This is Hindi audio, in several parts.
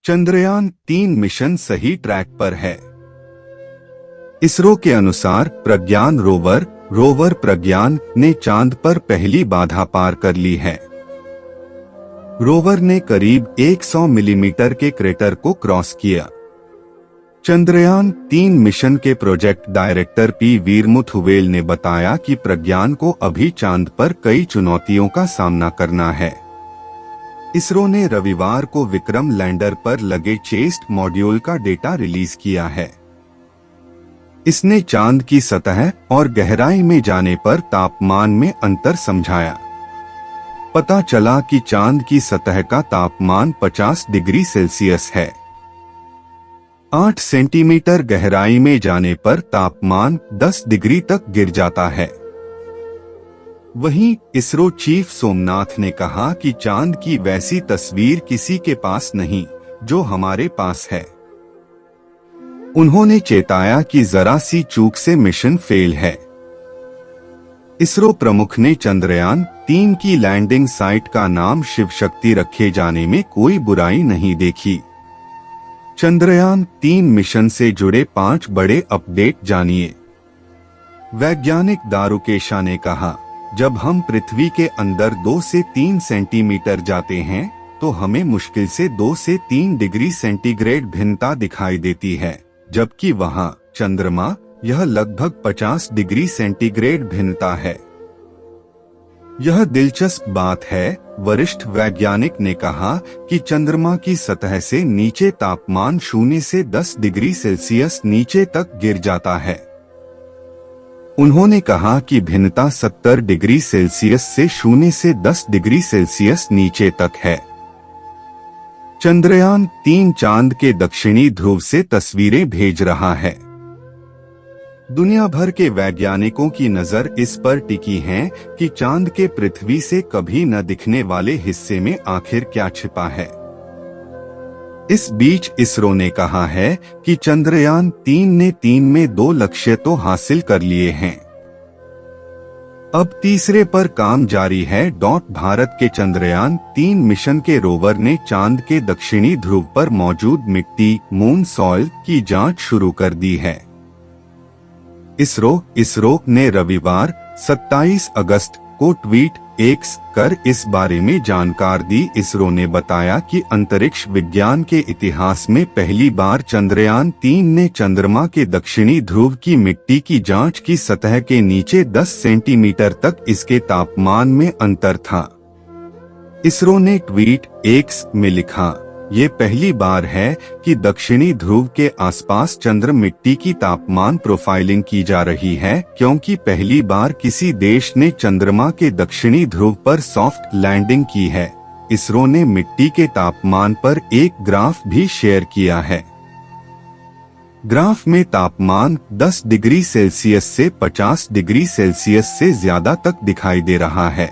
चंद्रयान-3 मिशन सही ट्रैक पर है। इसरो के अनुसार प्रज्ञान रोवर प्रज्ञान ने चांद पर पहली बाधा पार कर ली है। रोवर ने करीब 100 मिलीमीटर के क्रेटर को क्रॉस किया। चंद्रयान-3 मिशन के प्रोजेक्ट डायरेक्टर पी वीरमुथुवेल ने बताया कि प्रज्ञान को अभी चांद पर कई चुनौतियों का सामना करना है। इसरो ने रविवार को विक्रम लैंडर पर लगे चेस्ट मॉड्यूल का डेटा रिलीज किया है। इसने चांद की सतह और गहराई में जाने पर तापमान में अंतर समझाया। पता चला कि चांद की सतह का तापमान 50 डिग्री सेल्सियस है। 8 सेंटीमीटर गहराई में जाने पर तापमान 10 डिग्री तक गिर जाता है। वहीं इसरो चीफ सोमनाथ ने कहा कि चांद की वैसी तस्वीर किसी के पास नहीं जो हमारे पास है। उन्होंने चेताया कि जरा सी चूक से मिशन फेल है। इसरो प्रमुख ने चंद्रयान-3 की लैंडिंग साइट का नाम शिव शक्ति रखे जाने में कोई बुराई नहीं देखी। चंद्रयान-3 मिशन से जुड़े 5 बड़े अपडेट जानिए। वैज्ञानिक दारुकेशा ने कहा, जब हम पृथ्वी के अंदर 2 से 3 सेंटीमीटर जाते हैं तो हमें मुश्किल से 2 से 3 डिग्री सेंटीग्रेड भिन्नता दिखाई देती है, जबकि वहां चंद्रमा यह लगभग 50 डिग्री सेंटीग्रेड भिन्नता है। यह दिलचस्प बात है, वरिष्ठ वैज्ञानिक ने कहा कि चंद्रमा की सतह से नीचे तापमान 0 से 10 डिग्री सेल्सियस नीचे तक गिर जाता है। उन्होंने कहा कि भिन्नता 70 डिग्री सेल्सियस से 0 से 10 डिग्री सेल्सियस नीचे तक है। चंद्रयान-3 चांद के दक्षिणी ध्रुव से तस्वीरें भेज रहा है। दुनिया भर के वैज्ञानिकों की नजर इस पर टिकी है कि चांद के पृथ्वी से कभी न दिखने वाले हिस्से में आखिर क्या छिपा है। इस बीच इसरो ने कहा है कि चंद्रयान-3 ने 3 में 2 लक्ष्य तो हासिल कर लिए हैं। अब तीसरे पर काम जारी है। भारत के चंद्रयान-3 मिशन के रोवर ने चांद के दक्षिणी ध्रुव पर मौजूद मिट्टी मून सॉइल की जांच शुरू कर दी है। इसरो ने रविवार 27 अगस्त को ट्वीट एक्स कर इस बारे में जानकारी दी। इसरो ने बताया कि अंतरिक्ष विज्ञान के इतिहास में पहली बार चंद्रयान-3 ने चंद्रमा के दक्षिणी ध्रुव की मिट्टी की जांच की। सतह के नीचे 10 सेंटीमीटर तक इसके तापमान में अंतर था। इसरो ने ट्वीट एक्स में लिखा, ये पहली बार है कि दक्षिणी ध्रुव के आसपास चंद्र मिट्टी की तापमान प्रोफाइलिंग की जा रही है, क्योंकि पहली बार किसी देश ने चंद्रमा के दक्षिणी ध्रुव पर सॉफ्ट लैंडिंग की है। इसरो ने मिट्टी के तापमान पर एक ग्राफ भी शेयर किया है। ग्राफ में तापमान 10 डिग्री सेल्सियस से 50 डिग्री सेल्सियस से ज्यादा तक दिखाई दे रहा है।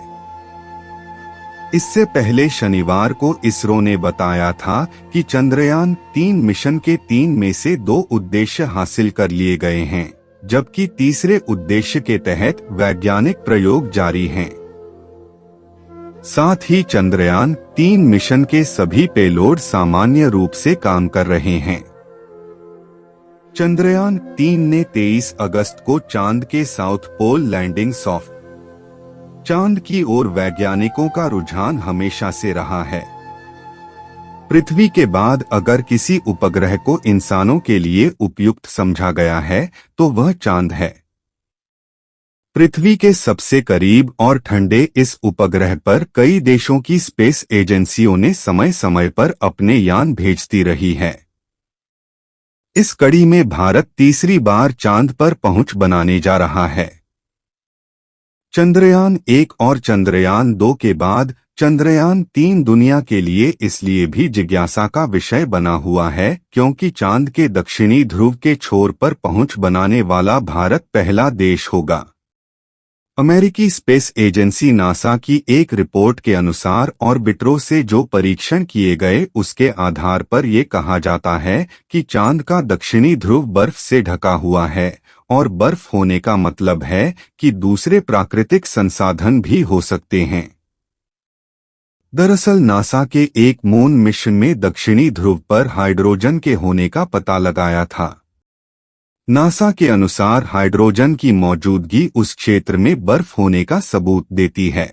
इससे पहले शनिवार को इसरो ने बताया था कि चंद्रयान-3 मिशन के 3 में से 2 उद्देश्य हासिल कर लिए गए हैं, जबकि तीसरे उद्देश्य के तहत वैज्ञानिक प्रयोग जारी हैं। साथ ही चंद्रयान-3 मिशन के सभी पेलोड सामान्य रूप से काम कर रहे हैं। चंद्रयान-3 ने 23 अगस्त को चांद के साउथ पोल लैंडिंग सॉफ्ट चांद की ओर वैज्ञानिकों का रुझान हमेशा से रहा है। पृथ्वी के बाद अगर किसी उपग्रह को इंसानों के लिए उपयुक्त समझा गया है तो वह चांद है। पृथ्वी के सबसे करीब और ठंडे इस उपग्रह पर कई देशों की स्पेस एजेंसियों ने समय समय पर अपने यान भेजती रही है। इस कड़ी में भारत तीसरी बार चांद पर पहुंच बनाने जा रहा है। चंद्रयान-1 और चंद्रयान-2 के बाद चंद्रयान-3 दुनिया के लिए इसलिए भी जिज्ञासा का विषय बना हुआ है क्योंकि चांद के दक्षिणी ध्रुव के छोर पर पहुंच बनाने वाला भारत पहला देश होगा। अमेरिकी स्पेस एजेंसी नासा की एक रिपोर्ट के अनुसार ऑर्बिटर से जो परीक्षण किए गए उसके आधार पर ये कहा जाता है कि चांद का दक्षिणी ध्रुव बर्फ से ढका हुआ है, और बर्फ होने का मतलब है कि दूसरे प्राकृतिक संसाधन भी हो सकते हैं। दरअसल नासा के एक मून मिशन में दक्षिणी ध्रुव पर हाइड्रोजन के होने का पता लगाया था। नासा के अनुसार हाइड्रोजन की मौजूदगी उस क्षेत्र में बर्फ होने का सबूत देती है।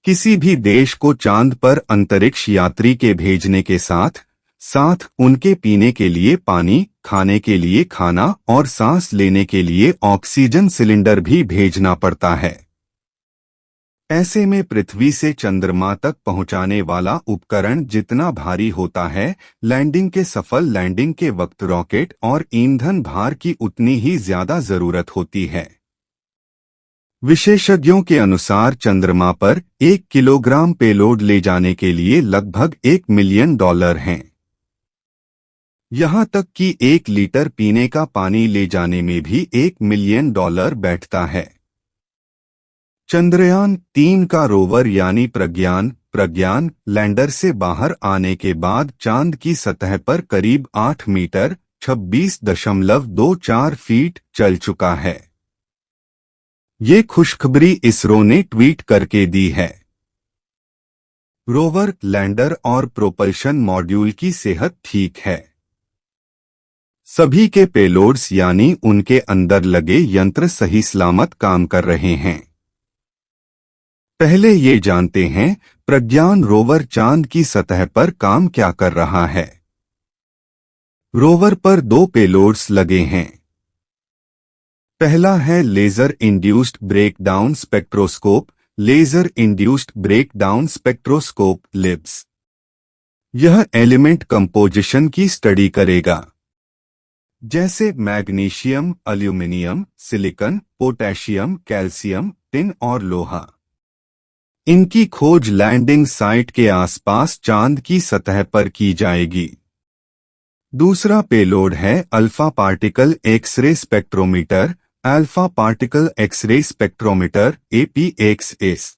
किसी भी देश को चांद पर अंतरिक्ष यात्री के भेजने के साथ साथ उनके पीने के लिए पानी, खाने के लिए खाना और सांस लेने के लिए ऑक्सीजन सिलेंडर भी भेजना पड़ता है। ऐसे में पृथ्वी से चंद्रमा तक पहुंचाने वाला उपकरण जितना भारी होता है, लैंडिंग के सफल लैंडिंग के वक्त रॉकेट और ईंधन भार की उतनी ही ज्यादा जरूरत होती है। विशेषज्ञों के अनुसार चंद्रमा पर 1 किलोग्राम पेलोड ले जाने के लिए लगभग $1 मिलियन हैं। यहां तक कि 1 लीटर पीने का पानी ले जाने में भी $1 मिलियन बैठता है। चंद्रयान 3 का रोवर यानी प्रज्ञान लैंडर से बाहर आने के बाद चांद की सतह पर करीब 8 मीटर 26.24 फीट चल चुका है। ये खुशखबरी इसरो ने ट्वीट करके दी है। रोवर, लैंडर और प्रोपल्शन मॉड्यूल की सेहत ठीक है। सभी के पेलोड्स यानी उनके अंदर लगे यंत्र सही सलामत काम कर रहे हैं। पहले ये जानते हैं प्रज्ञान रोवर चांद की सतह पर काम क्या कर रहा है। रोवर पर 2 पेलोड्स लगे हैं। पहला है laser induced breakdown spectroscope, laser induced breakdown spectroscope LIBS. यह एलिमेंट कंपोजिशन की स्टडी करेगा, जैसे magnesium, aluminium, silicon, potassium, calcium, tin और लोहा। इनकी खोज लैंडिंग साइट के आसपास चांद की सतह पर की जाएगी। दूसरा पेलोड है alpha particle x ray spectrometer, alpha particle x ray spectrometer APXS।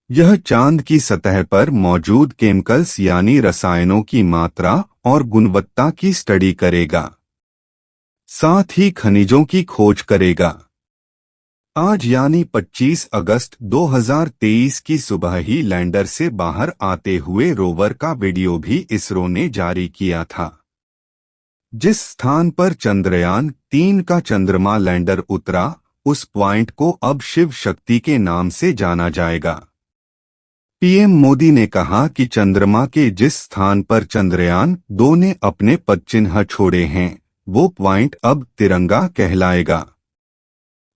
यह चांद की सतह पर मौजूद केमिकल्स यानी रसायनों की मात्रा और गुणवत्ता की स्टडी करेगा, साथ ही खनिजों की खोज करेगा। आज यानी 25 अगस्त 2023 की सुबह ही लैंडर से बाहर आते हुए रोवर का वीडियो भी इसरो ने जारी किया था। जिस स्थान पर चंद्रयान 3 का चंद्रमा लैंडर उतरा, उस पॉइंट को अब शिव शक्ति के नाम से जाना जाएगा। पीएम मोदी ने कहा कि चंद्रमा के जिस स्थान पर चंद्रयान 2 ने अपने पदचिन्ह छोड़े हैं, वो पॉइंट अब तिरंगा कहलाएगा।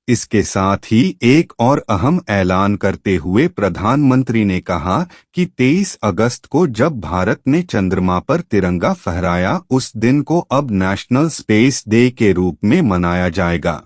इसके साथ ही एक और अहम ऐलान करते हुए प्रधानमंत्री ने कहा कि 23 अगस्त को जब भारत ने चंद्रमा पर तिरंगा फहराया, उस दिन को अब नेशनल स्पेस डे के रूप में मनाया जाएगा।